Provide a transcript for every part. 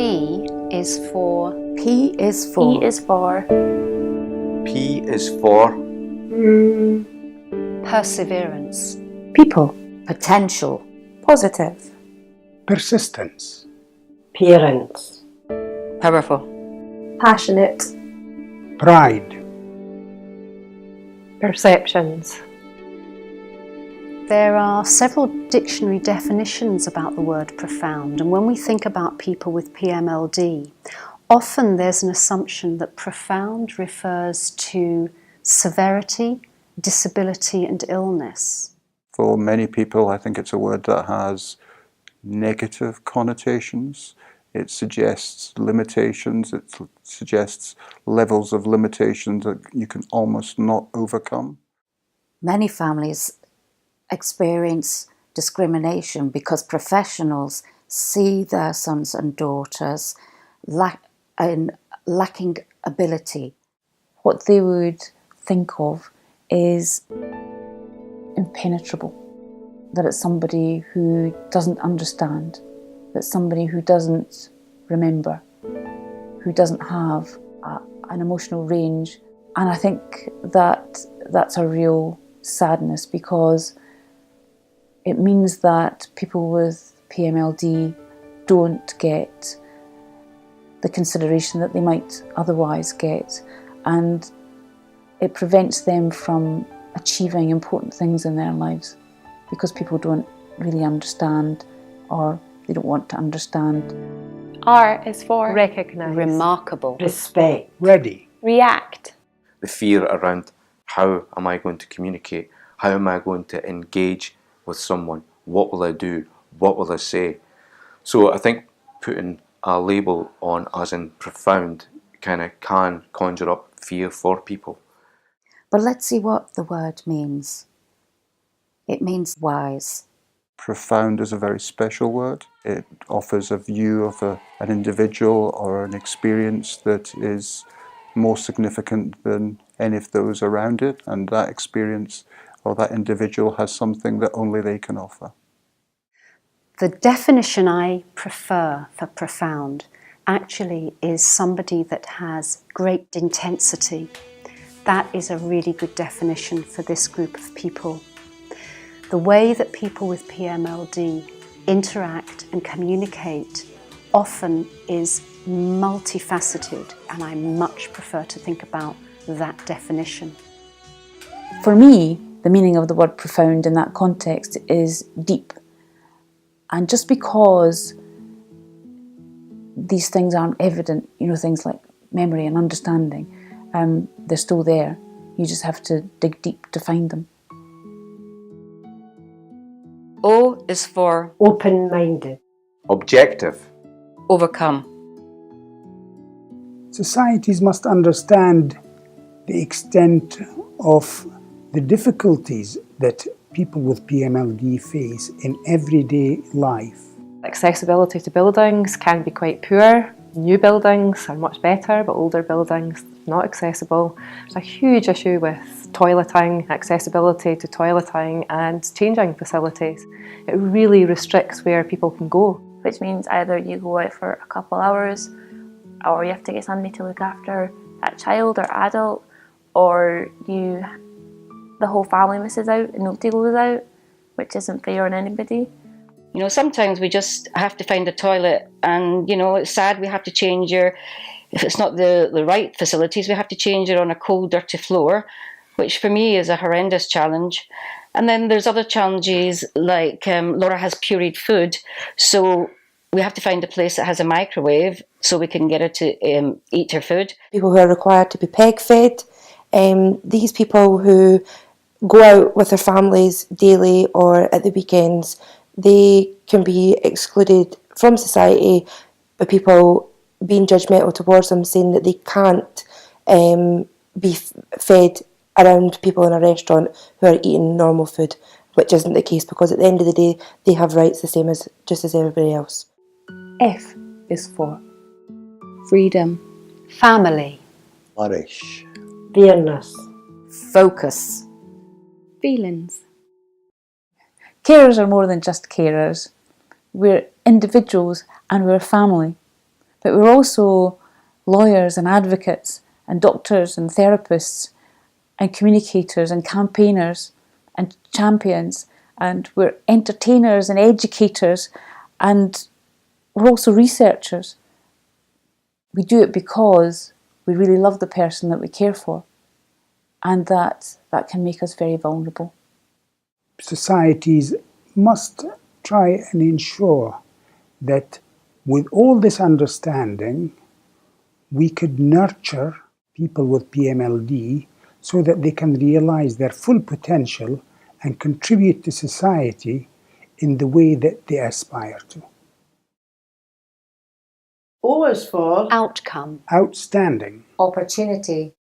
P is for... P is for... E is for... P is for... Perseverance. People. Potential. Positive. Persistence. Parents. Powerful. Passionate. Pride. Perceptions. There are several dictionary definitions about the word profound, and when we think about people with PMLD, often there's an assumption that profound refers to severity, disability and illness. For many people, I think it's a word that has negative connotations. It suggests limitations, it suggests levels of limitations that you can almost not overcome. Many families experience discrimination because professionals see their sons and daughters lacking ability. What they would think of is impenetrable, that it's somebody who doesn't understand, that somebody who doesn't remember, who doesn't have an emotional range. And I think that that's a real sadness, because it means that people with PMLD don't get the consideration that they might otherwise get, and it prevents them from achieving important things in their lives because people don't really understand, or they don't want to understand. R is for... Recognise. Remarkable. Respect. Ready. React. The fear around how am I going to communicate? How am I going to engage with someone? What will I do? What will I say? So I think putting a label on as in profound kind of can conjure up fear for people. But let's see what the word means. It means wise. Profound is a very special word. It offers a view of an individual or an experience that is more significant than any of those around it, and that experience or that individual has something that only they can offer. The definition I prefer for profound actually is somebody that has great intensity. That is a really good definition for this group of people. The way that people with PMLD interact and communicate often is multifaceted, and I much prefer to think about that definition. For me, the meaning of the word profound in that context is deep. And just because these things aren't evident, things like memory and understanding, they're still there. You just have to dig deep to find them. O is for... Open-minded. Objective. Overcome. Societies must understand the extent of the difficulties that people with PMLD face in everyday life. Accessibility to buildings can be quite poor. New buildings are much better, but older buildings not accessible. There's a huge issue with toileting, accessibility to toileting and changing facilities. It really restricts where people can go. Which means either you go out for a couple hours, or you have to get somebody to look after that child or adult, or the whole family misses out and nobody goes out, which isn't fair on anybody. Sometimes we just have to find a toilet, and it's sad we have to change if it's not the right facilities, we have to change it on a cold, dirty floor, which for me is a horrendous challenge. And then there's other challenges, like Laura has pureed food, so we have to find a place that has a microwave so we can get her to eat her food. People who are required to be peg-fed, these people who go out with their families daily or at the weekends, they can be excluded from society by people being judgmental towards them, saying that they can't be fed around people in a restaurant who are eating normal food, which isn't the case, because at the end of the day they have rights the same as just as everybody else. F is for... Freedom. Family. Flourish. Fairness. Focus. Feelings. Carers are more than just carers. We're individuals and we're a family. But we're also lawyers and advocates and doctors and therapists and communicators and campaigners and champions, and we're entertainers and educators, and we're also researchers. We do it because we really love the person that we care for, and that can make us very vulnerable. Societies must try and ensure that with all this understanding, we could nurture people with PMLD so that they can realize their full potential and contribute to society in the way that they aspire to. O is for Outcome. Outstanding. Opportunity.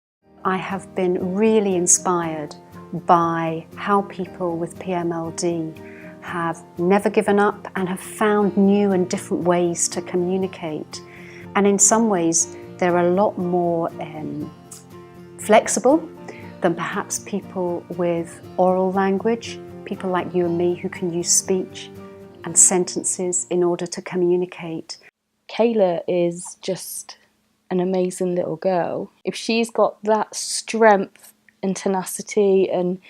I have been really inspired by how people with PMLD have never given up and have found new and different ways to communicate. And in some ways, they're a lot more flexible than perhaps people with oral language, people like you and me who can use speech and sentences in order to communicate. Kayla is just an amazing little girl. If she's got that strength and tenacity and,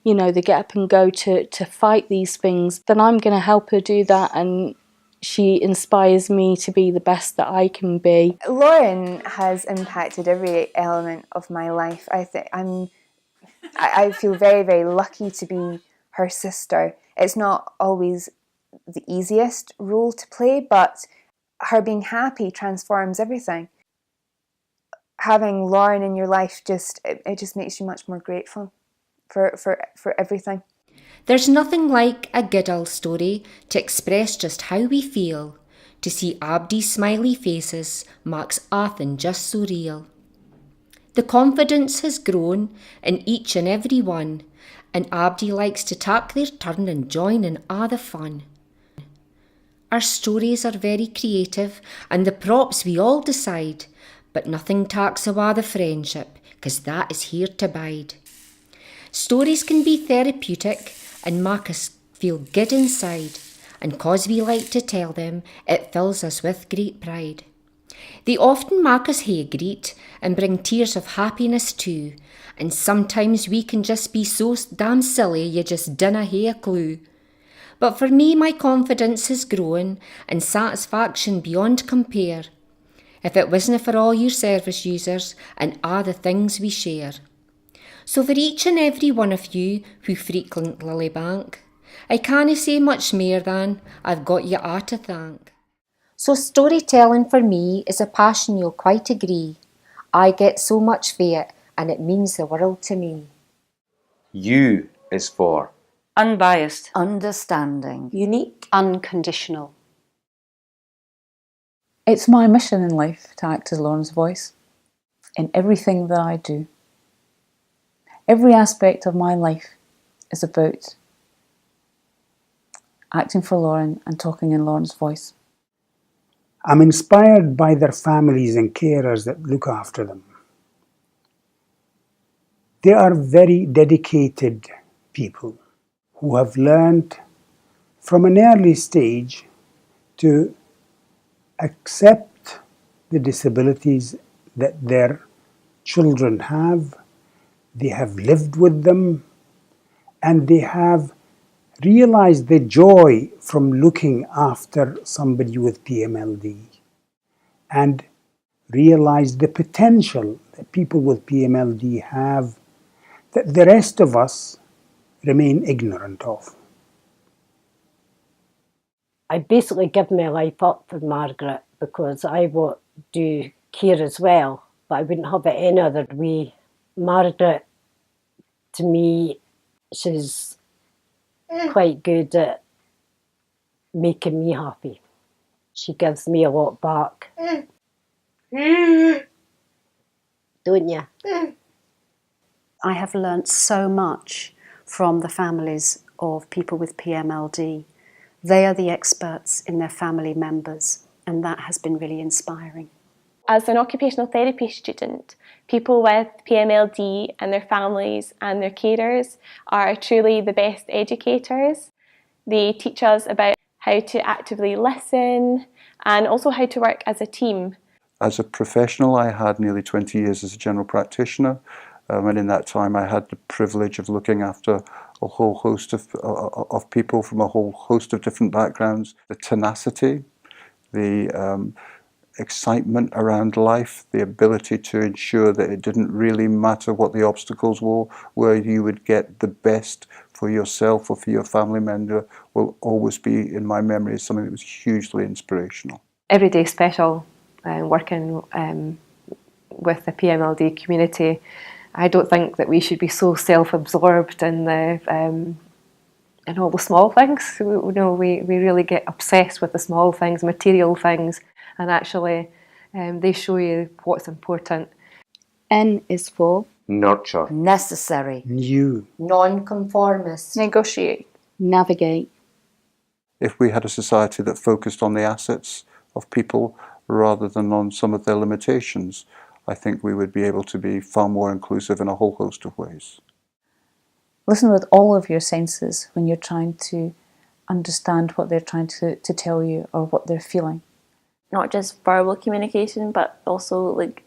you know, the get up and go to fight these things, then I'm going to help her do that, and she inspires me to be the best that I can be. Lauren has impacted every element of my life. I feel very, very lucky to be her sister. It's not always the easiest role to play, but her being happy transforms everything. Having Lauren in your life it just makes you much more grateful for everything. There's nothing like a good old story to express just how we feel. To see Abdi's smiley faces marks Athen just so real. The confidence has grown in each and every one, and Abdi likes to take their turn and join in a' the fun. Our stories are very creative, and the props we all decide, but nothing takes awa the friendship, 'cause that is here to bide. Stories can be therapeutic and make us feel good inside, and 'cause we like to tell them, it fills us with great pride. They often make us hae greet and bring tears of happiness too, and sometimes we can just be so damn silly you just dinna hae a clue. But for me my confidence has grown and satisfaction beyond compare, if it wasna for all your service users and a' the things we share. So for each and every one of you who frequent Lilybank, I canna say much mair than I've got you a' to thank. So storytelling for me is a passion, you'll quite agree. I get so much for it, and it means the world to me. U is for Unbiased. Understanding. Unique. Unconditional. It's my mission in life to act as Lauren's voice in everything that I do. Every aspect of my life is about acting for Lauren and talking in Lauren's voice. I'm inspired by their families and carers that look after them. They are very dedicated people who have learned from an early stage to accept the disabilities that their children have. They have lived with them, and they have realized the joy from looking after somebody with PMLD, and realized the potential that people with PMLD have that the rest of us remain ignorant of. I basically give my life up for Margaret because I want to do care as well, but I wouldn't have it any other way. Margaret, to me, she's quite good at making me happy. She gives me a lot back. Don't you? I have learnt so much from the families of people with PMLD. They are the experts in their family members, and that has been really inspiring. As an occupational therapy student, people with PMLD and their families and their carers are truly the best educators. They teach us about how to actively listen, and also how to work as a team. As a professional, I had nearly 20 years as a general practitioner, and in that time I had the privilege of looking after a whole host of people from a whole host of different backgrounds. The tenacity, the excitement around life, the ability to ensure that it didn't really matter what the obstacles were, where you would get the best for yourself or for your family member, will always be in my memory as something that was hugely inspirational. Every day special, working with the PMLD community. I don't think that we should be so self-absorbed in all the small things. We really get obsessed with the small things, material things, and actually they show you what's important. N is for nurture, necessary, new, non-conformist, negotiate, navigate. If we had a society that focused on the assets of people rather than on some of their limitations, I think we would be able to be far more inclusive in a whole host of ways. Listen with all of your senses when you're trying to understand what they're trying to tell you or what they're feeling. Not just verbal communication, but also like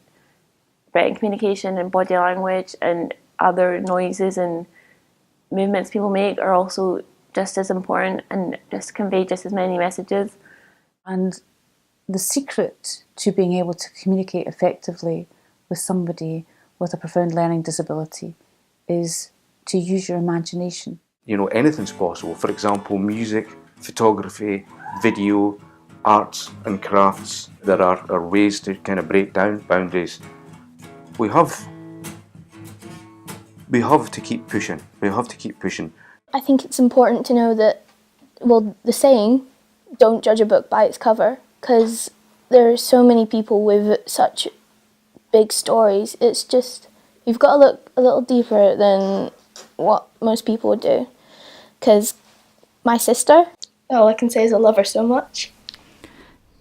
written communication and body language and other noises and movements people make are also just as important and just convey just as many messages. And the secret to being able to communicate effectively with somebody with a profound learning disability is to use your imagination. Anything's possible. For example, music, photography, video, arts and crafts. There are ways to kind of break down boundaries. We have to keep pushing. We have to keep pushing. I think it's important to know that, the saying, don't judge a book by its cover, because there are so many people with such big stories. It's just, you've got to look a little deeper than what most people would do. Because my sister, all I can say is I love her so much.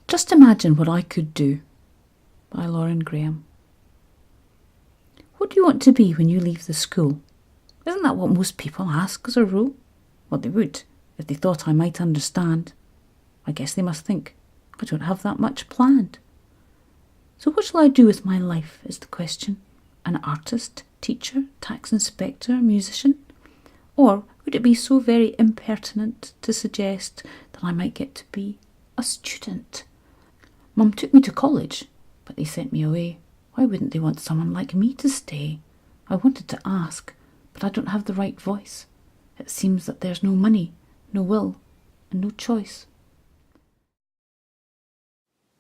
Just Imagine What I Could Do by Lauren Graham. What do you want to be when you leave the school? Isn't that what most people ask as a rule? Well, they would, if they thought I might understand. I guess they must think, I don't have that much planned. So what shall I do with my life is the question. An artist, teacher, tax inspector, musician? Or would it be so very impertinent to suggest that I might get to be a student? Mum took me to college, but they sent me away. Why wouldn't they want someone like me to stay? I wanted to ask, but I don't have the right voice. It seems that there's no money, no will, and no choice.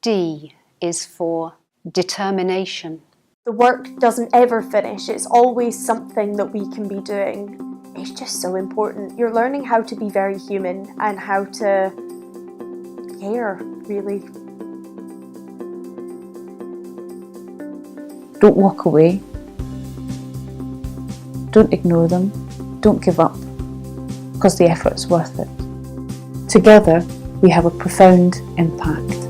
D is for determination. The work doesn't ever finish. It's always something that we can be doing. It's just so important. You're learning how to be very human and how to care, really. Don't walk away. Don't ignore them. Don't give up, because the effort's worth it. Together, we have a profound impact.